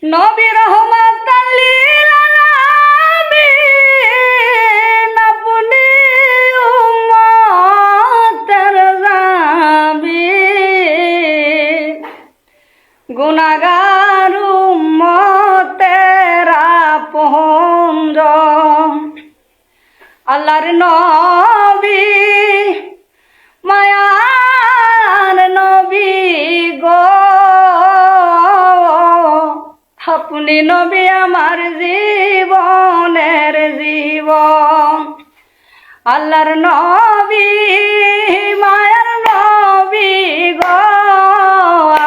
নবী রহমাতাল লিল আলামিন, আপনি উম্মতের জামিন। গুনাহগার উম্মতের আপনজন, আল্লাহর নবী মায়ার নবী গো, আপনি নবী আমার জীবনের জীবন। আল্লাহর নবী মায়ার নবী গো,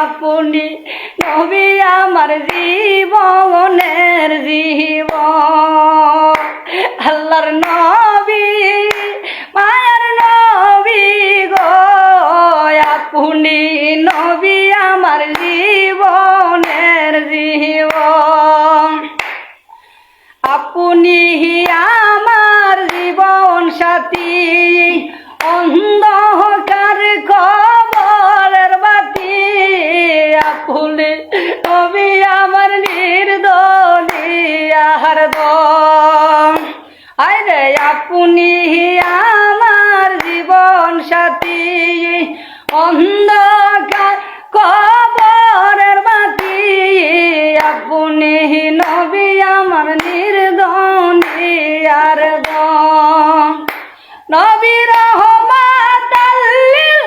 আপনি নবী আমার জীবনের জীবন। আল্লাহর নবী মায়ার নবী গো, আপনি নবী আমার জীবনের জীবন। আপনি আমার জীবন সাথী, অন্ধকার কবরের বাতি। আপনি নবী আমার নির্দলিয়ার দম। আরে আপনি আমার জীবন সাথী, অন্ধকার কবরের বাতি। আপনি নবী আমার নির্দলিয়ার দম। নবী রহমাতাল লিল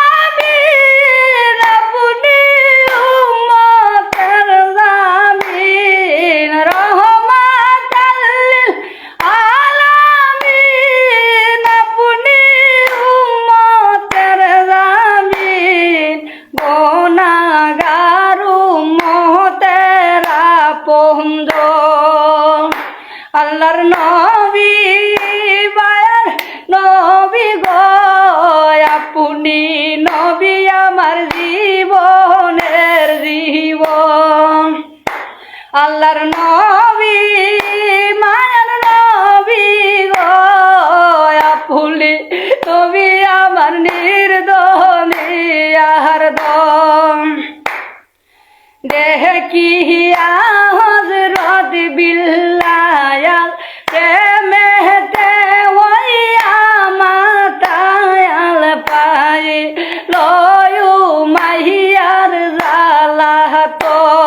আলামিন, আপনি উম্মতের জামিন। রহমাতাল লিল আলামিন, আপনি উম্মতের জামিন। গুনাহগার উম্মতের আপনজন, আল্লাহর নবী মায়ার নবী গো, আপনি নবী আমার জীবনের জীবন। আল্লাহর নবী মায়ার নবী গো, আপনি নবী আমার নির্দলিয়ার দম। দেখিয়া হযরত বিল্লাল প্রেমেতে হইয়া মাতায়াল পায়ে লয়ু মাহিয়ার জ্বালাতন।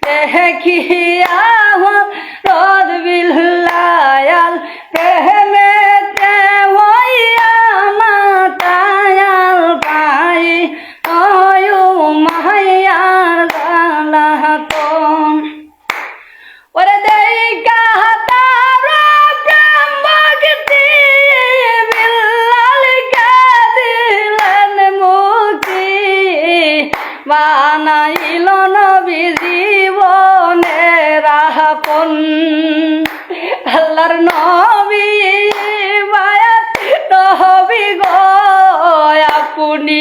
দেখিয়া হযরত বিল্লাল প্রেমেতে হইয়া মাতায়াল পায়ে লয়ু মাহিয়ার জ্বালাতন। ওরে দেখা তারা প্রেম ভক্তি, বিল্লালকে দিলেন মুক্তি। বানাইল নবী জীবনের আপন। আল্লাহর নবী মায়ার নবী গো, আপনি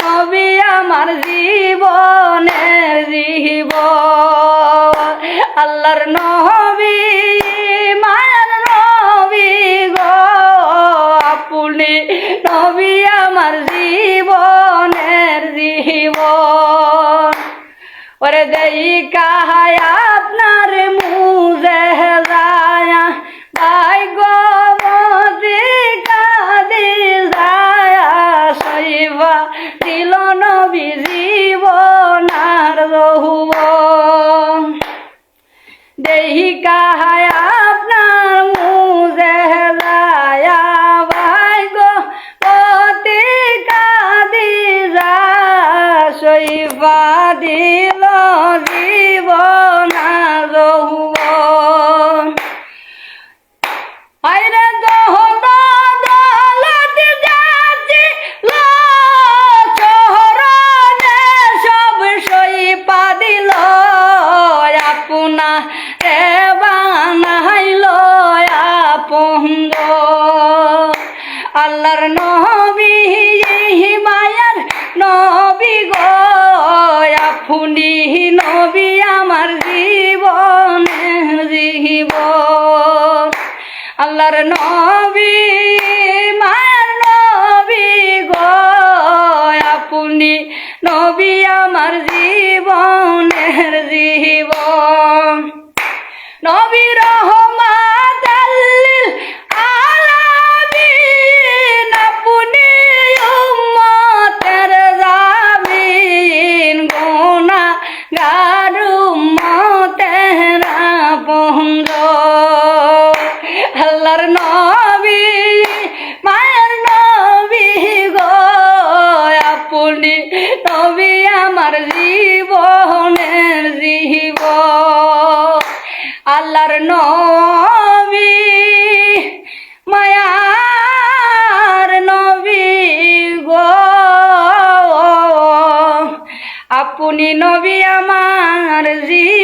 নবী আমার জীবনের জীবন। আল্লাহর নবী মায়ার নবী গো, আপনি নবী আমার জীবনের জীবন। ওরে দেখা আপনার মুজে যায় ভাই গো, কাদি যায় সইবা দিল নবী জীবনার যৌবন। দেখা আপনার মুজে যায় ভাই গো, কাদি যায় সইবা দিল জীবনার যৌবন। আইরে দহন দৌলত জাতি চরণে সব সইপা দিল। আপনা রে বানাইল আপনজন। আল্লাহর নবী মায়ার নবী গো, আপনি নবী আমার জীবনের জীবন নবী রহমাতাল লিল আলামিন আপনি উম্মতের জামিন গুনাহগার উম্মতের আপনজন আল্লাহর নবী মায়ের নবী গো আপনি নবী আমার জীবনের জীবন আল্লাহর নবী মায়ার নবী গো আপনি নবী আমার জীবন